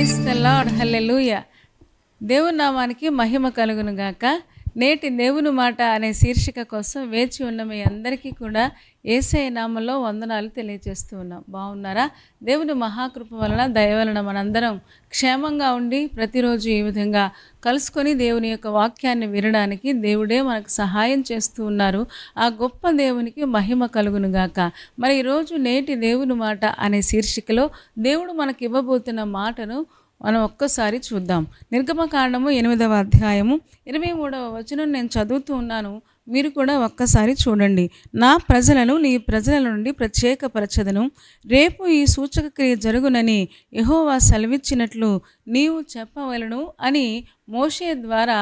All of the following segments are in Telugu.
ప్రైజ్ ద లార్డ్, హల్లెలూయా. దేవుని నామానికి మహిమ కలుగును గాక. నేటి దేవుని మాట అనే శీర్షిక కోసం వేచి ఉన్న మీ అందరికీ కూడా యేసయ్య నామములో వందనాలు తెలియజేస్తూ ఉన్నాం. బాగున్నారా? దేవుని మహాకృప వలన దయ వలన మనందరం క్షేమంగా ఉండి ప్రతిరోజు ఈ విధంగా కలుసుకొని దేవుని యొక్క వాక్యాన్ని వినడానికి దేవుడే మనకు సహాయం చేస్తూ ఉన్నారు. ఆ గొప్ప దేవునికి మహిమ కలుగును గాక. మరి ఈరోజు నేటి దేవుని మాట అనే శీర్షికలో దేవుడు మనకి ఇవ్వబోతున్న మాటను మనం ఒక్కసారి చూద్దాం. నిర్గమకాండము 8వ అధ్యాయము 23వ వచనం నేను చదువుతూ ఉన్నాను. మీరు కూడా ఒక్కసారి చూడండి. నా ప్రజలను నీ ప్రజల నుండి ప్రత్యేకపరచదను, రేపు ఈ సూచక క్రియ జరుగునని యెహోవా సెలవిచ్చినట్లు నీవు చెప్పవలను అని మోషే ద్వారా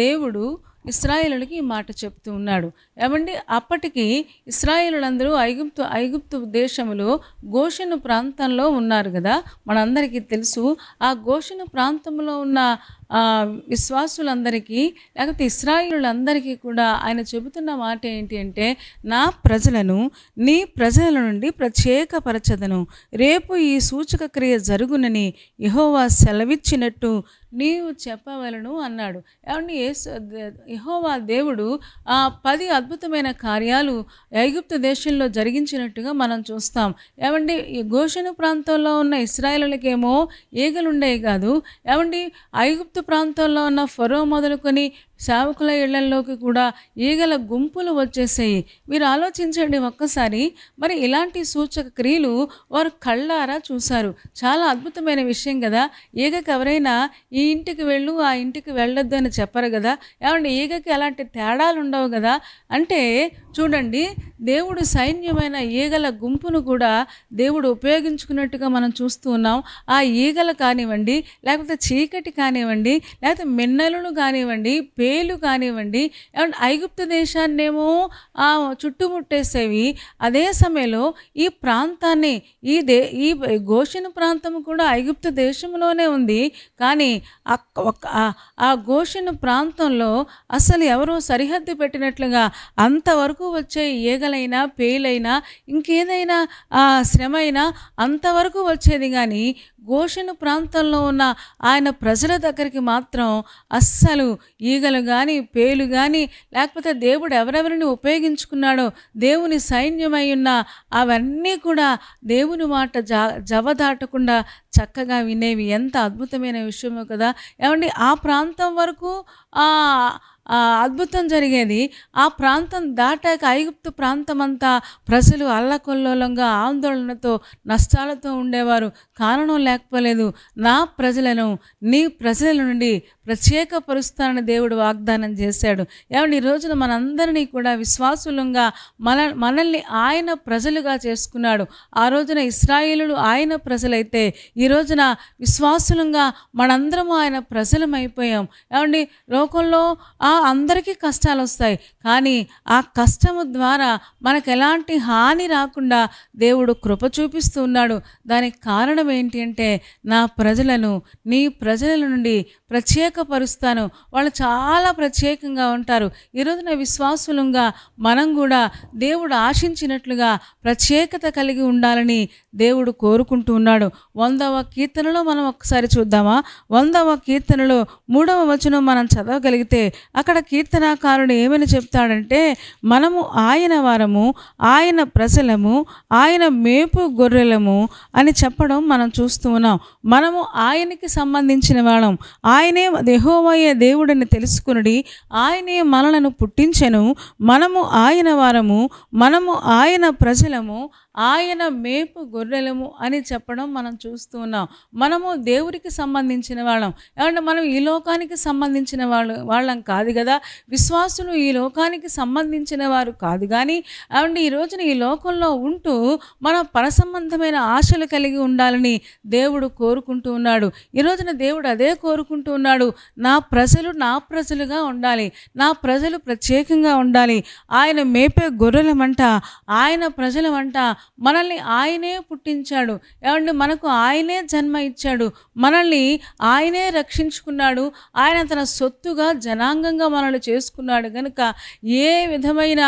దేవుడు ఇశ్రాయేలులకి ఈ మాట చెప్తూ ఉన్నాడు. ఏమండి, అప్పటికి ఇశ్రాయేలులందరూ ఐగుప్తు దేశంలో గోషెను ప్రాంతంలో ఉన్నారు కదా, మనందరికీ తెలుసు. ఆ గోషెను ప్రాంతంలో ఉన్న విశ్వాసులందరికీ లేకపోతే ఇశ్రాయేలులందరికీ కూడా ఆయన చెబుతున్న మాట ఏంటి అంటే, నా ప్రజలను నీ ప్రజల నుండి ప్రత్యేకపరచదను, రేపు ఈ సూచక క్రియ జరుగునని యెహోవా సెలవిచ్చినట్టు నీవు చెప్పవలను అన్నాడు. ఏమండి, యెహోవా దేవుడు 10 అద్భుతమైన కార్యాలు ఐగుప్తు దేశంలో జరిగించినట్టుగా మనం చూస్తాం. ఏమండి, ఈ గోషెను ప్రాంతంలో ఉన్న ఇశ్రాయేలులకేమో ఈగలు ఉండేవి కాదు. ఏమండి, ఐగుప్తు ప్రాంతంలో ఉన్న ఫరో మొదలుకొని సేవకుల ఇళ్లలోకి కూడా ఈగల గుంపులు వచ్చేసాయి. మీరు ఆలోచించండి ఒక్కసారి. మరి ఇలాంటి సూచక క్రియలు వారు కళ్ళారా చూశారు. చాలా అద్భుతమైన విషయం కదా. ఈగకి ఎవరైనా ఈ ఇంటికి వెళ్ళు ఆ ఇంటికి వెళ్ళొద్దు అని చెప్పరు కదా. ఏమంటే ఈగకి అలాంటి తేడాలు ఉండవు కదా. అంటే చూడండి, దేవుడు సైన్యమైన ఈగల గుంపును కూడా దేవుడు ఉపయోగించుకున్నట్టుగా మనం చూస్తూ ఉన్నాం. ఆ ఈగలు కానివ్వండి, లేకపోతే చీకటి కానివ్వండి, లేకపోతే మిన్నలును కానివ్వండి, పేలు కానివ్వండి, ఏమంటే ఐగుప్తు దేశాన్నేమో చుట్టుముట్టేసేవి. అదే సమయంలో ఈ ప్రాంతాన్ని ఈ గోషెను ప్రాంతం కూడా ఐగుప్తు దేశంలోనే ఉంది. కానీ ఆ గోషెను ప్రాంతంలో అసలు ఎవరో సరిహద్దు పెట్టినట్లుగా అంతవరకు వచ్చే ఈగలైనా పేలైనా ఇంకేదైనా శ్రమ అయినా అంతవరకు వచ్చేది. కానీ గోషెను ప్రాంతంలో ఉన్న ఆయన ప్రజల దగ్గరికి మాత్రం అస్సలు ఈగలు కానీ పేలు కానీ లేకపోతే దేవుడు ఎవరెవరిని ఉపయోగించుకున్నాడో దేవుని సైన్యమై ఉన్న అవన్నీ కూడా దేవుని మాట జవదాటకుండా చక్కగా వినేవి. ఎంత అద్భుతమైన విషయమో కదా. ఏమండి, ఆ ప్రాంతం వరకు అద్భుతం జరిగేది. ఆ ప్రాంతం దాటాక ఐగుప్తు ప్రాంతం అంతా ప్రజలు అల్లకొల్లోలంగా ఆందోళనతో నష్టాలతో ఉండేవారు. కారణం లేకపోలేదు. నా ప్రజలను నీ ప్రజల నుండి ప్రత్యేకపరుస్తానని దేవుడు వాగ్దానం చేశాడు. ఏమంటే ఈ రోజున మనందరినీ కూడా విశ్వాసులంగా మనల్ని ఆయన ప్రజలుగా చేసుకున్నాడు. ఆ రోజున ఇశ్రాయేలులు ఆయన ప్రజలైతే ఈ రోజున విశ్వాసులంగా మనందరము ఆయన ప్రజలమైపోయాం. ఏమండి, లోకంలో అందరికీ కష్టాలు వస్తాయి. కానీ ఆ కష్టము ద్వారా మనకు ఎలాంటి హాని రాకుండా దేవుడు కృప చూపిస్తూ ఉన్నాడు. దానికి కారణం ఏంటి అంటే, నా ప్రజలను నీ ప్రజల నుండి ప్రత్యేకపరుస్తాను. వాళ్ళు చాలా ప్రత్యేకంగా ఉంటారు. ఈరోజున విశ్వాసులంగా మనం కూడా దేవుడు ఆశించినట్లుగా ప్రత్యేకత కలిగి ఉండాలని దేవుడు కోరుకుంటూ ఉన్నాడు. 100వ కీర్తనలో మనం ఒకసారి చూద్దామా? 100వ కీర్తనలో 3వ వచనం మనం చదవగలిగితే అక్కడ కీర్తనాకారుడు ఏమని చెప్తాడంటే, మనము ఆయన వారము, ఆయన ప్రజలము, ఆయన మేపు గొర్రెలము అని చెప్పడం మనం చూస్తూ ఉన్నాం. మనము ఆయనకి సంబంధించిన వాళ్ళం. ఆయనే యెహోవాయే దేవుడని తెలుసుకుని ఆయనే మనలను పుట్టించెను. మనము ఆయన వారము, మనము ఆయన ప్రజలము, ఆయన మేపు గొర్రెలము అని చెప్పడం మనం చూస్తూ ఉన్నాం. మనము దేవుడికి సంబంధించిన వాళ్ళం. ఏమంటే మనం ఈ లోకానికి సంబంధించిన వాళ్ళం కాదు కదా. విశ్వాసులు ఈ లోకానికి సంబంధించిన వారు కాదు. కానీ ఏమంటే ఈ రోజున ఈ లోకంలో ఉంటూ మనం పరసంబంధమైన ఆశలు కలిగి ఉండాలని దేవుడు కోరుకుంటూ ఉన్నాడు. ఈ రోజున దేవుడు అదే కోరుకుంటూ ఉన్నాడు. నా ప్రజలుగా ఉండాలి, నా ప్రజలు ప్రత్యేకంగా ఉండాలి. ఆయన మేపే గొర్రెలమంట, ఆయన ప్రజలమంట. మనల్ని ఆయనే పుట్టించాడు. ఏమంటే మనకు ఆయనే జన్మ ఇచ్చాడు. మనల్ని ఆయనే రక్షించుకున్నాడు. ఆయన తన సొత్తుగా జనాంగంగా స్వతంత్రులుగా మనల్ని చేసుకున్నాడు కనుక ఏ విధమైన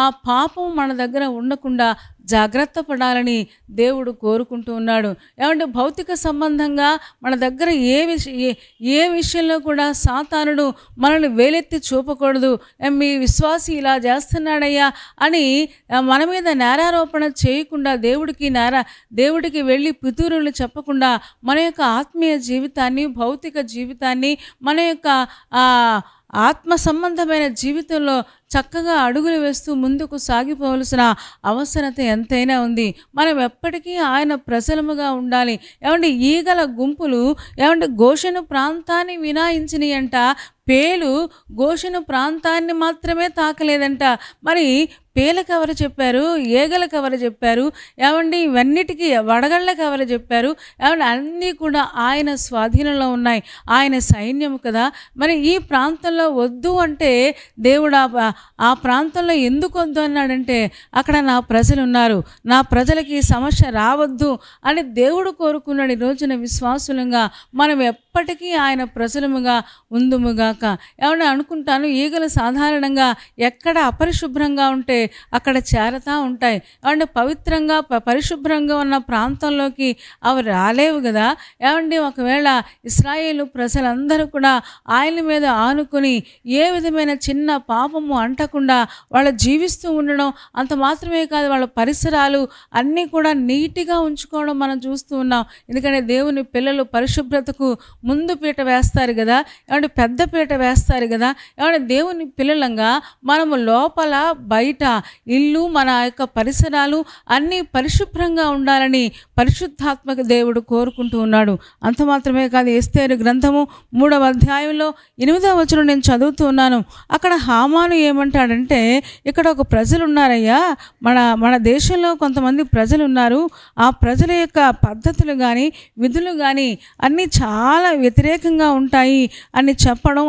ఆ పాపం మన దగ్గర ఉండకుండా జాగ్రత్త పడాలని దేవుడు కోరుకుంటూ ఉన్నాడు. ఏమంటే భౌతిక సంబంధంగా మన దగ్గర ఏ విషయంలో కూడా సాతానుడు మనల్ని వేలెత్తి చూపకూడదు. మీ విశ్వాసి ఇలా చేస్తున్నాడయ్యా అని మన మీద నేరారోపణ చేయకుండా దేవుడికి వెళ్ళి పితూరులు చెప్పకుండా మన యొక్క ఆత్మీయ జీవితాన్ని, భౌతిక జీవితాన్ని, మన యొక్క ఆత్మ సంబంధమైన జీవితంలో చక్కగా అడుగులు వేస్తూ ముందుకు సాగిపోవలసిన అవసరత ఎంతైనా ఉంది. మనం ఎప్పటికీ ఆయన ప్రజలముగా ఉండాలి. ఏమంటే ఈగల గుంపులు గోషెను ప్రాంతాన్ని వినాయించినాయంట, పేలు గోషెను ప్రాంతాన్ని మాత్రమే తాకలేదంట. మరి పేలకు ఎవరు చెప్పారు? ఈగలకు ఎవరు చెప్పారు? ఇవన్నిటికీ వడగళ్ళకి ఎవరు చెప్పారు? అన్నీ కూడా ఆయన స్వాధీనంలో ఉన్నాయి. ఆయన సైన్యం కదా. మరి ఈ ప్రాంతంలో వద్దు అంటే దేవుడు ఆ ప్రాంతంలో ఎందుకు వద్దు అన్నాడంటే అక్కడ నా ప్రజలు ఉన్నారు, నా ప్రజలకి సమస్య రావద్దు అని దేవుడు కోరుకున్నాడు. ఈ రోజున విశ్వాసులంగా మనం ఎప్పటికీ ఆయన ప్రజలముగా ఉందుముగాక. అనుకుంటాను, ఈగలు సాధారణంగా ఎక్కడ అపరిశుభ్రంగా ఉంటే అక్కడ చేరతా ఉంటాయి. పవిత్రంగా పరిశుభ్రంగా ఉన్న ప్రాంతంలోకి అవి రాలేవు కదా. ఒకవేళ ఇశ్రాయేలు ప్రజలందరూ కూడా ఆయన మీద ఆనుకొని ఏ విధమైన చిన్న పాపము అంటకుండా వాళ్ళు జీవిస్తూ ఉండడం, అంత మాత్రమే కాదు వాళ్ళ పరిసరాలు అన్నీ కూడా నీట్గా ఉంచుకోవడం మనం చూస్తూ ఉన్నాం. ఎందుకంటే దేవుని పిల్లలు పరిశుభ్రతకు ముందు పీట వేస్తారు కదా, పెద్ద పీట వేస్తారు కదా. దేవుని పిల్లలంగా మనము లోపల బయట ఇల్లు, మన యొక్క పరిసరాలు అన్నీ పరిశుభ్రంగా ఉండాలని పరిశుద్ధాత్మక దేవుడు కోరుకుంటూ ఉన్నాడు. అంత మాత్రమే కాదు, ఎస్తేరు గ్రంథము 3వ అధ్యాయంలో 8వ వచనం నేను చదువుతూ ఉన్నాను. అక్కడ హామాను ఏమంటాడంటే, ఇక్కడ ఒక ప్రజలు ఉన్నారయ్యా, మన దేశంలో కొంతమంది ప్రజలు ఉన్నారు, ఆ ప్రజల యొక్క పద్ధతులు కానీ విధులు కానీ అన్నీ చాలా వ్యతిరేకంగా ఉంటాయి అని చెప్పడం,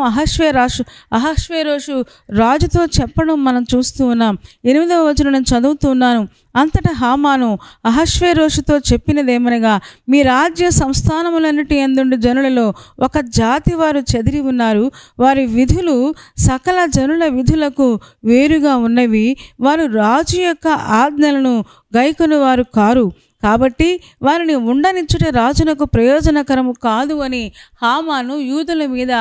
అహశ్వేరోషు రాజుతో చెప్పడం మనం చూస్తూ ఉన్నాం. 8వ వచనం నేను చదువుతూ ఉన్నాను. అంతటా హామాను అహశ్వేరోషుతో చెప్పినదేమనగా, మీ రాజ్య సంస్థానములన్నిటి యందుండు జనులలో ఒక జాతి వారు చెదిరి ఉన్నారు, వారి విధులు సకల జనుల విధులకు వేరుగా ఉన్నవి, వారు రాజు యొక్క ఆజ్ఞలను గైకొను వారు కారు, కాబట్టి వారిని ఉండనిచ్చుట రాజునకు ప్రయోజనకరము కాదు అని హామాను యూదుల మీద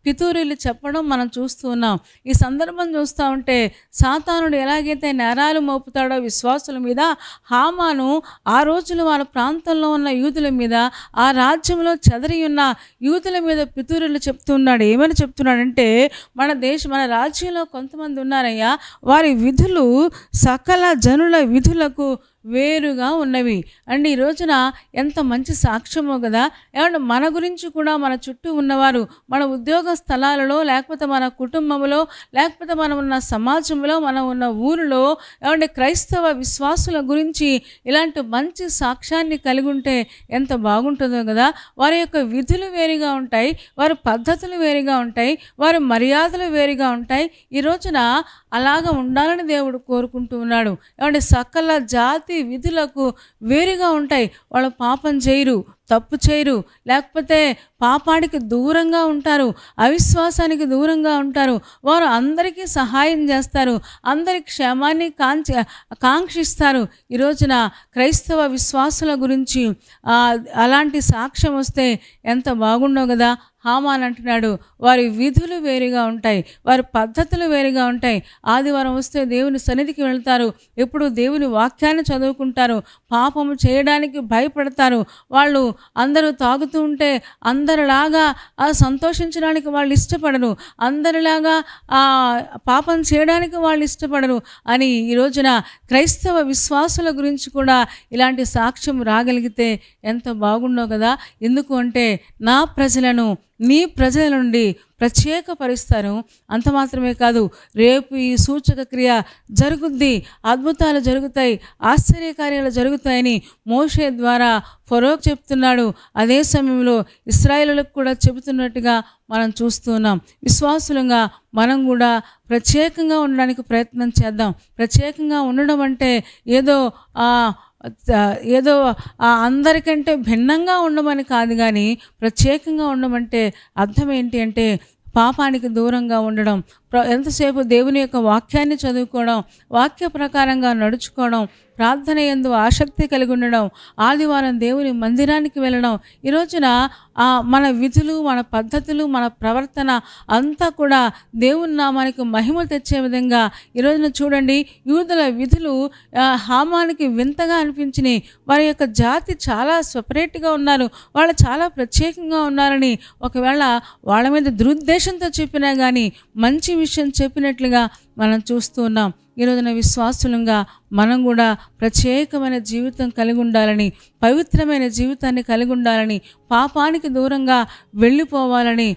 పితూరీలు చెప్పడం మనం చూస్తూ ఉన్నాం. ఈ సందర్భం చూస్తూ ఉంటే సాతానుడు ఎలాగైతే నేరాలు మోపుతాడో విశ్వాసుల మీద, హామాను ఆ రోజులు వాళ్ళ ప్రాంతంలో ఉన్న యూదుల మీద, ఆ రాజ్యంలో చెదరి ఉన్న యూదుల మీద పితూరీలు చెప్తున్నాడు. ఏమని చెప్తున్నాడంటే, మన రాజ్యంలో కొంతమంది ఉన్నారయ్యా, వారి విధులు సకల జనుల విధులకు వేరుగా ఉన్నవి. అండ్ ఈ రోజున ఎంత మంచి సాక్ష్యమో కదా. మన గురించి కూడా మన చుట్టూ ఉన్నవారు, మన ఉద్యోగ స్థలాలలో, లేకపోతే మన కుటుంబంలో, లేకపోతే మనం ఉన్న సమాజంలో, మనం ఉన్న ఊరిలో క్రైస్తవ విశ్వాసుల గురించి ఇలాంటి మంచి సాక్ష్యాన్ని కలిగి ఉంటే ఎంత బాగుంటుందో కదా. వారి యొక్క విధులు వేరుగా ఉంటాయి, వారి పద్ధతులు వేరుగా ఉంటాయి, వారి మర్యాదలు వేరుగా ఉంటాయి. ఈ రోజున అలాగ ఉండాలని దేవుడు కోరుకుంటూ ఉన్నాడు. సకల జాతి విధులకు వేరుగా ఉంటాయి. వాళ్ళు పాపం చేయరు, తప్పు చేయరు, లేకపోతే పాపానికి దూరంగా ఉంటారు, అవిశ్వాసానికి దూరంగా ఉంటారు. వారు అందరికీ సహాయం చేస్తారు, అందరి క్షేమాన్ని కాంక్షిస్తారు. ఈ రోజున క్రైస్తవ విశ్వాసుల గురించి అలాంటి సాక్ష్యం వస్తే ఎంత బాగుండో కదా. హామాన్ అంటున్నాడు, వారి విధులు వేరుగా ఉంటాయి, వారి పద్ధతులు వేరుగా ఉంటాయి. ఆదివారం వస్తే దేవుని సన్నిధికి వెళ్తారు, ఎప్పుడు దేవుని వాక్యాన్ని చదువుకుంటారు, పాపము చేయడానికి భయపడతారు. వాళ్ళు అందరూ తాగుతూ ఉంటే అందరిలాగా సంతోషించడానికి వాళ్ళు ఇష్టపడరు, అందరిలాగా పాపం చేయడానికి వాళ్ళు ఇష్టపడరు అని ఈ రోజున క్రైస్తవ విశ్వాసుల గురించి కూడా ఇలాంటి సాక్ష్యం రాగలిగితే ఎంత బాగుండో కదా. ఎందుకు అంటే, నా ప్రజలను నీ ప్రజల నుండి ప్రత్యేకపరుస్తాను. అంత మాత్రమే కాదు, రేపు ఈ సూచక క్రియ జరుగుద్ది, అద్భుతాలు జరుగుతాయి, ఆశ్చర్యకార్యాలు జరుగుతాయని మోషే ద్వారా ఫరోకు చెప్తున్నాడు. అదే సమయంలో ఇశ్రాయేలులకు కూడా చెబుతున్నట్టుగా మనం చూస్తున్నాం. విశ్వాసులంగా మనం కూడా ప్రత్యేకంగా ఉండడానికి ప్రయత్నం చేద్దాం. ప్రత్యేకంగా ఉండడం అంటే ఏదో అందరికంటే భిన్నంగా ఉండమని కాదు, కానీ ప్రత్యేకంగా ఉండమంటే అర్థం ఏంటి అంటే పాపానికి దూరంగా ఉండడం, ఎంతసేపు దేవుని యొక్క వాక్యాన్ని చదువుకోవడం, వాక్య ప్రకారంగా నడుచుకోవడం, ప్రార్థన యందు ఆసక్తి కలిగి ఉండడం, ఆదివారం దేవుని మందిరానికి వెళ్ళడం. ఈ రోజున మన విధులు, మన పద్ధతులు, మన ప్రవర్తన అంతా కూడా దేవుని నామానికి మహిమ తెచ్చే విధంగా ఈ రోజున చూడండి, యూదుల విధులు హామానికి వింతగా అనిపించినాయి. వారి యొక్క జాతి చాలా సపరేట్గా ఉన్నారు, వాళ్ళు చాలా ప్రత్యేకంగా ఉన్నారని ఒకవేళ వాళ్ళ మీద దురుద్దేశంతో చెప్పినా కానీ మంచి విషయం చెప్పినట్లుగా మనం చూస్తూ ఉన్నాం. ఈ రోజున విశ్వాసులంగా మనం కూడా ప్రత్యేకమైన జీవితం కలిగి ఉండాలని, పవిత్రమైన జీవితాన్ని కలిగి ఉండాలని, పాపానికి దూరంగా వెళ్ళిపోవాలని,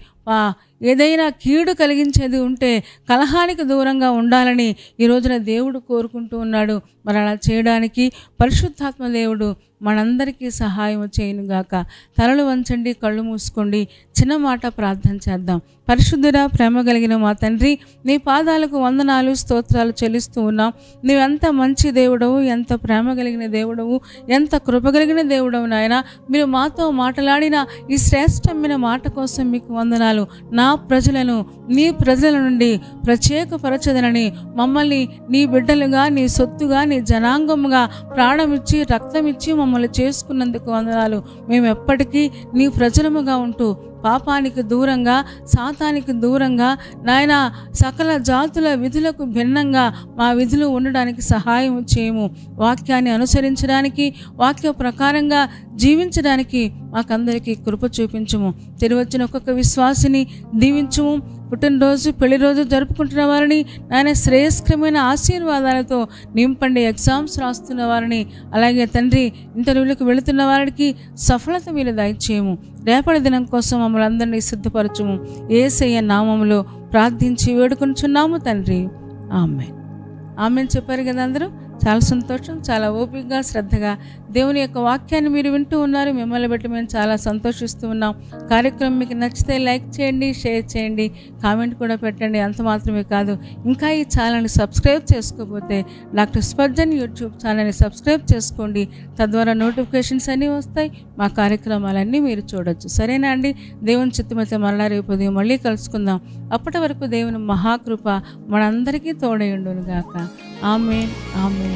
ఏదైనా కీడు కలిగించేది ఉంటే కలహానికి దూరంగా ఉండాలని ఈ రోజున దేవుడు కోరుకుంటూ ఉన్నాడు. మరి అలా చేయడానికి పరిశుద్ధాత్మ దేవుడు మనందరికీ సహాయం చేయనుగాక. తలలు వంచండి, కళ్ళు మూసుకోండి, చిన్న మాట ప్రార్థన చేద్దాం. పరిశుద్ధుడా, ప్రేమ కలిగిన మా తండ్రి, నీ పాదాలకు వందనాలు, స్తోత్రాలు చెల్లిస్తూ ఉన్నాం. నువ్వెంత మంచి దేవుడవు, ఎంత ప్రేమ కలిగిన దేవుడవు, ఎంత కృప కలిగిన దేవుడవు నాయన. మీరు మాతో మాట్లాడిన ఈ శ్రేష్టమైన మాట కోసం మీకు వందనాలు. నా ప్రజలను నీ ప్రజల నుండి ప్రత్యేకపరచదనని, మమ్మల్ని నీ బిడ్డలుగా, నీ సొత్తుగా, నీ జనాంగముగా ప్రాణమిచ్చి రక్తమిచ్చి మమ్మల్ని చేసుకున్నందుకు వందనాలు. మేము ఎప్పటికీ నీ ప్రజలముగా ఉంటూ పాపానికి దూరంగా, సాతానికి దూరంగా నాయన సకల జాతుల విధులకు భిన్నంగా మా విధులు ఉండడానికి సహాయం చేయము. వాక్యాన్ని అనుసరించడానికి, వాక్య ప్రకారంగా జీవించడానికి మాకందరికీ కృప చూపించము. తిరిగొచ్చిన ఒక్కొక్క విశ్వాసిని దీవించము. పుట్టినరోజు, పెళ్లి రోజు జరుపుకుంటున్న వారిని నాయన శ్రేయస్కరమైన ఆశీర్వాదాలతో నింపండి. ఎగ్జామ్స్ రాస్తున్న వారిని, అలాగే తండ్రి ఇంటర్వ్యూలకు వెళుతున్న వారికి సఫలత మీరు దయచేయము. రేపటి దినం కోసం మమ్మల్ని అందరినీ సిద్ధపరచుము. యేసయ్య నామములో ప్రార్థించి వేడుకొనుచున్నాము తండ్రి. ఆమేన్. ఆమేన్ చెప్పారు కదా అందరూ. చాలా సంతోషం. చాలా ఓపికగా, శ్రద్ధగా దేవుని యొక్క వాక్యాన్ని మీరు వింటూ ఉన్నారు. మిమ్మల్ని బట్టి మేము చాలా సంతోషిస్తూ ఉన్నాం. కార్యక్రమం మీకు నచ్చితే లైక్ చేయండి, షేర్ చేయండి, కామెంట్ కూడా పెట్టండి. అంత మాత్రమే కాదు, ఇంకా ఈ ఛానల్ని సబ్స్క్రైబ్ చేసుకోకపోతే డాక్టర్ స్పర్జన్ యూట్యూబ్ ఛానల్ని సబ్స్క్రైబ్ చేసుకోండి. తద్వారా నోటిఫికేషన్స్ అన్నీ వస్తాయి, మా కార్యక్రమాలన్నీ మీరు చూడొచ్చు. సరేనా అండి? దేవుని చిత్తమైతే మరలా రేపు ఉదయం మళ్ళీ కలుసుకుందాం. అప్పటి వరకు దేవుని మహాకృప మనందరికీ తోడయుండును గాక. ఆమేన్, ఆమేన్.